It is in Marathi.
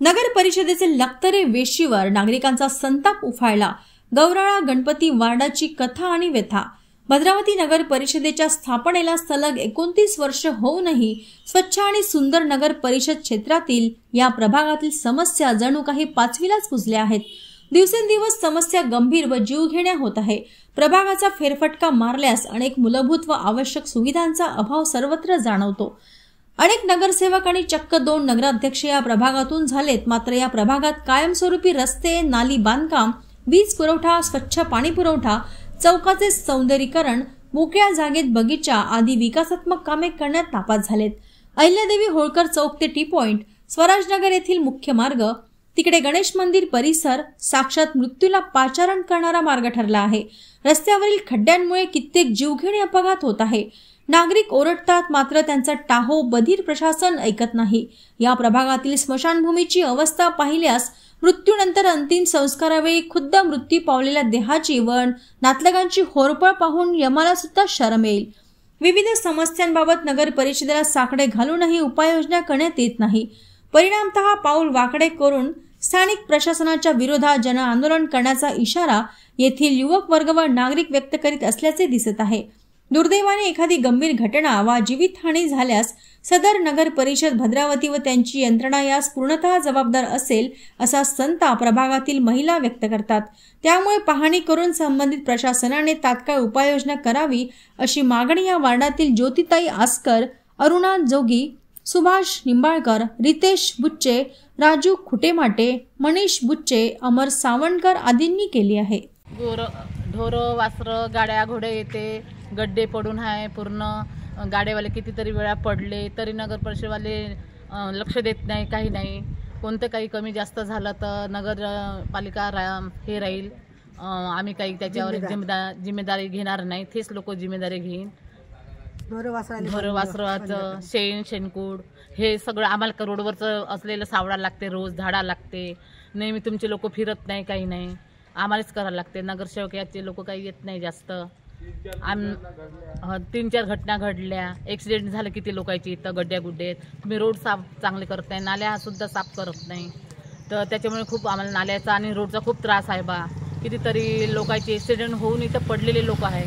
नगर परिषदेचे लखतरे वेशीवर नागरिकांचा संताप उफाळला। गौराळा गणपती वार्डाची कथा आणि व्यथा। भद्रावती नगर परिषदेच्या स्थापनेला सलग 29 वर्ष होऊनही स्वच्छ आणि सुंदर नगर परिषद क्षेत्रातील या प्रभागातील समस्या जणू काही पाचवीलाच पुजल्या आहेत। दिवसेंदिवस समस्या गंभीर व जीवघेण्या होत आहे। प्रभागाचा फेरफटका मारल्यास अनेक मूलभूत व आवश्यक सुविधांचा अभाव सर्वत्र जाणवतो। अनेक नगरसेवक आणि चक्क 2 नगराध्यक्ष या प्रभागातून झालेत, मात्र या प्रभागात कायमस्वरूपी रस्ते, नाली बांधकाम, वीज पुरवठा, स्वच्छ पाणी पुरवठा, चौकाचे सौंदर्यीकरण, मोकळ्या जागेत बगीचा आदी विकासात्मक कामे करण्यात नापास झालेत। अहिल्यादेवी होळकर चौक ते टी पॉइंट, स्वराजनगर येथील मुख्य मार्ग, तिकडे गणेश मंदिर परिसर साक्षात मृत्यूला पाचारण करणारा मार्ग ठरला आहे। रस्त्यावरील खड्ड्यांमुळे कित्येक जीवघेणे अपघात होत आहे। नागरिक ओरडतात, मात्र त्यांचा टाहो बधीर प्रशासन ऐकत नाही। या प्रभागातील स्मशानभूमीची अवस्था पाहिल्यास मृत्यूनंतर अंतिम संस्कारावेळी खुद्द मृत्यू पावलेल्या देहाची व नातलगांची होरपळ पाहून यमाला सुद्धा शरम येईल। विविध समस्यांबाबत नगर परिषदेला साकडे घालूनही उपाययोजना करण्यात येत नाही। परिणामतः पाऊल वाकडे करून स्थानिक प्रशासनाच्या विरोधात जन आंदोलन करण्याचा इशारा येथील युवक वर्ग व नागरिक व्यक्त करीत असल्याचे दिसत आहे। दुर्दैवाने एखादी गंभीर घटना वा जीवितहानी झाल्यास सदर नगर परिषद भद्रावती व त्यांची यंत्रणा यास पूर्णतः जबाबदार असेल असा संताप प्रभागातील महिला व्यक्त करतात। त्यामुळे पाहणी करून संबंधित प्रशासनाने तात्काळ उपाययोजना करावी अशी मागणी या वार्डातील ज्योतिताई आस्कर, अरुणा जोगी, सुभाष निंबाळकर, रितेश बुच्चे, राजू खुटेमाटे, मनीष बुच्चे, अमर सावंतकर आदींनी केली आहे। ढोरं वासरं गाड्या घोडे येते, गड्डे पडून आहे पूर्ण। गाड्यावाले कितीतरी वेळा पडले तरी नगर परिषदवाले लक्ष देत नाही, काही नाही। कोणतं काही कमी जास्त झालं तर नगर पालिका हे राहील, आम्ही काही त्याच्यावर जिम्मेदारी घेणार नाही, तेच लोक जिम्मेदारी घेईन। ढोरं वासराचं शेणकूड हे सगळं आम्हाला रोडवरचं असलेलं सावडा लागते, रोज झाडा लागते। नेहमी तुमचे लोक फिरत नाही, काही नाही, आम्हालाच करायला लागते। नगरसेवक याचे लोक काही येत नाही जास्त। 3-4 घटना घडल्या, ॲक्सिडेंट झाले किती लोकांची इथं गड्ड्या गुड्डेत। तुम्ही रोड साफ चांगले करत नाही, नाल्या सुद्धा साफ करत नाही, तर त्याच्यामुळे खूप आम्हाला नाल्याचा आणि रोडचा खूप त्रास आहे बा। कितीतरी लोकांचे ॲक्सिडेंट होऊन इथं पडलेले लोक आहे।